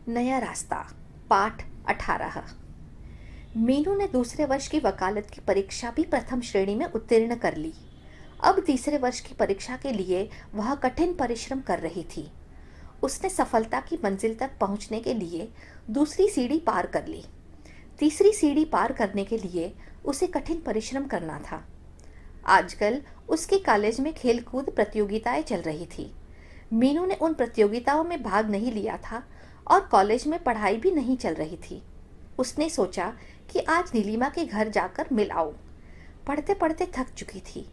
नया रास्ता। पाठ 18। मीनू ने दूसरे वर्ष की वकालत की परीक्षा भी प्रथम श्रेणी में उत्तीर्ण कर ली। अब तीसरे वर्ष की परीक्षा के लिए वह कठिन परिश्रम कर रही थी। उसने सफलता की मंजिल तक पहुंचने के लिए दूसरी सीढ़ी पार कर ली। तीसरी सीढ़ी पार करने के लिए उसे कठिन परिश्रम करना था। आजकल उसके कॉलेज में खेलकूद प्रतियोगिताएं चल रही थी। मीनू ने उन प्रतियोगिताओं में भाग नहीं लिया था और कॉलेज में पढ़ाई भी नहीं चल रही थी। उसने सोचा कि आज नीलिमा के घर जाकर मिल आऊं। पढ़ते पढ़ते थक चुकी थी,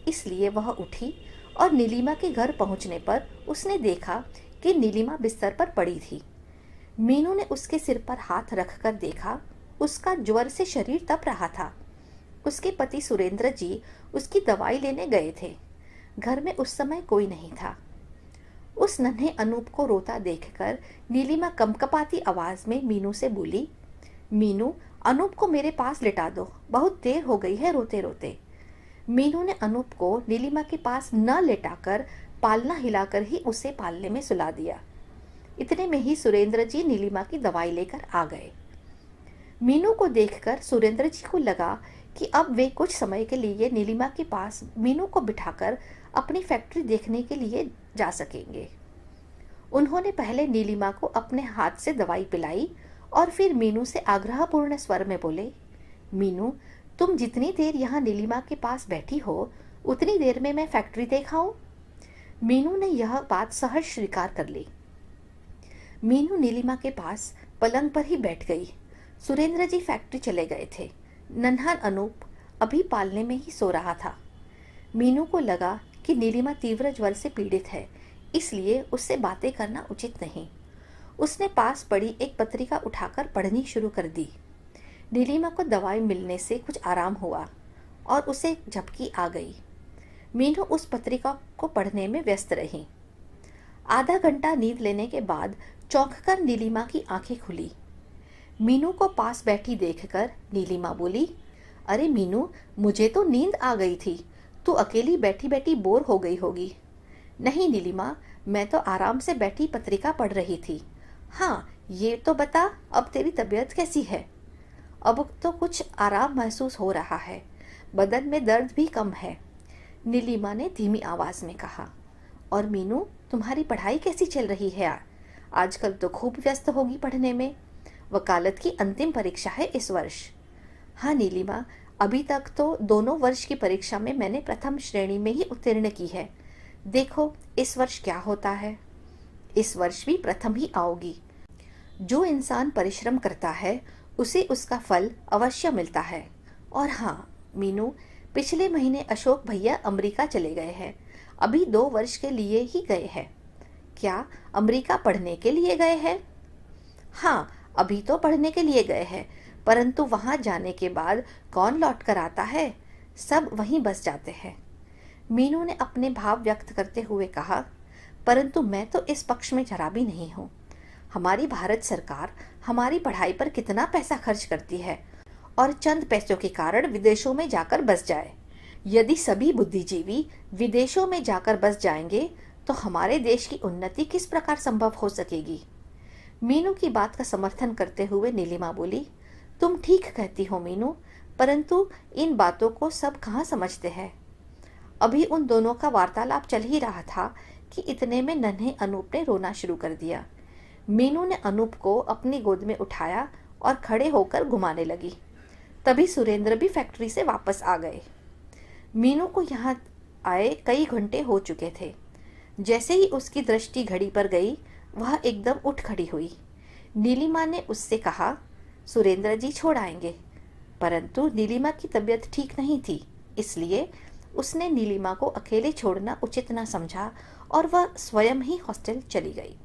इसलिए वह उठी और नीलिमा के घर पहुंचने पर उसने देखा कि नीलिमा बिस्तर पर पड़ी थी। मीनू ने उसके सिर पर हाथ रखकर देखा। उसका ज्वर से शरीर तप रहा था। उसके पति सुरेंद्र जी उसकी दवाई लेने गए थे। घर में उस समय कोई नहीं था। उस नन्हे अनूप को रोता देखकर नीलिमा कंपकपाती आवाज में मीनू से बोली, मीनू, अनूप को मेरे पास लिटा दो, बहुत देर हो गई है रोते रोते। मीनू ने अनूप को नीलिमा के पास न लेटाकर पालना हिलाकर ही उसे पालने में सुला दिया। इतने में ही सुरेंद्र जी नीलिमा की दवाई लेकर आ गए। मीनू को देखकर सुरेंद्र जी को लगा कि अब वे कुछ समय के लिए नीलिमा के पास मीनू को बिठाकर अपनी फैक्ट्री देखने के लिए जा सकेंगे। उन्होंने पहले नीलिमा को अपने हाथ से दवाई पिलाई और फिर मीनू से आग्रहपूर्ण स्वर में बोले, मीनू, तुम जितनी देर यहाँ नीलिमा के पास बैठी हो उतनी देर में मैं फैक्ट्री देखाऊं। मीनू ने यह बात सहज स्वीकार कर ली। मीनू नीलिमा के पास पलंग पर ही बैठ गई। सुरेंद्र जी फैक्ट्री चले गए थे। नन्हा अनूप अभी पालने में ही सो रहा था। मीनू को लगा कि नीलिमा तीव्र ज्वर से पीड़ित है, इसलिए उससे बातें करना उचित नहीं। उसने पास पड़ी एक पत्रिका उठाकर पढ़नी शुरू कर दी। नीलिमा को दवाई मिलने से कुछ आराम हुआ और उसे झपकी आ गई। मीनू उस पत्रिका को पढ़ने में व्यस्त रही। आधा घंटा नींद लेने के बाद चौंककर नीलिमा की आंखें खुली। मीनू को पास बैठी देखकर नीलिमा बोली, अरे मीनू, मुझे तो नींद आ गई थी, तू अकेली बैठी बैठी बोर हो गई होगी। नहीं नीलिमा, मैं तो आराम से बैठी पत्रिका पढ़ रही थी। हाँ, ये तो बता, अब तेरी तबीयत कैसी है? अब तो कुछ आराम महसूस हो रहा है, बदन में दर्द भी कम है, नीलिमा ने धीमी आवाज में कहा। और मीनू, तुम्हारी पढ़ाई कैसी चल रही है? आजकल तो खूब व्यस्त होगी पढ़ने में। वकालत की अंतिम परीक्षा है इस वर्ष। हाँ नीलिमा, अभी तक तो दोनों वर्ष की परीक्षा में मैंने प्रथम श्रेणी में ही उत्तीर्ण की है। देखो इस वर्ष क्या होता है। इस वर्ष भी प्रथम ही आओगी। जो इंसान परिश्रम करता है उसे उसका फल अवश्य मिलता है। और हाँ मीनू, पिछले महीने अशोक भैया अमेरिका चले गए हैं। अभी 2 वर्ष के लिए ही गए हैं। क्या अमेरिका पढ़ने के लिए गए हैं? हाँ, अभी तो पढ़ने के लिए गए हैं, परंतु वहां जाने के बाद कौन लौट कर आता है? सब वहीं बस जाते हैं। मीनू ने अपने भाव व्यक्त करते हुए कहा, परंतु मैं तो इस पक्ष में जरा भी नहीं हूँ। हमारी भारत सरकार हमारी पढ़ाई पर कितना पैसा खर्च करती है और चंद पैसों के कारण विदेशों में जाकर बस जाए। यदि सभी बुद्धिजीवी विदेशों में जाकर बस जाएंगे तो हमारे देश की उन्नति किस प्रकार संभव हो सकेगी? मीनू की बात का समर्थन करते हुए नीलिमा बोली, तुम ठीक कहती हो मीनू, परंतु इन बातों को सब कहाँ समझते हैं। अभी उन दोनों का वार्तालाप चल ही रहा था कि इतने में नन्हे अनूप ने रोना शुरू कर दिया। मीनू ने अनूप को अपनी गोद में उठाया और खड़े होकर घुमाने लगी। तभी सुरेंद्र भी फैक्ट्री से वापस आ गए। मीनू को यहाँ आए कई घंटे हो चुके थे। जैसे ही उसकी दृष्टि घड़ी पर गई, वह एकदम उठ खड़ी हुई। नीलिमा ने उससे कहा, सुरेंद्र जी छोड़ आएंगे। परंतु नीलिमा की तबीयत ठीक नहीं थी, इसलिए उसने नीलिमा को अकेले छोड़ना उचित न समझा और वह स्वयं ही हॉस्टल चली गई।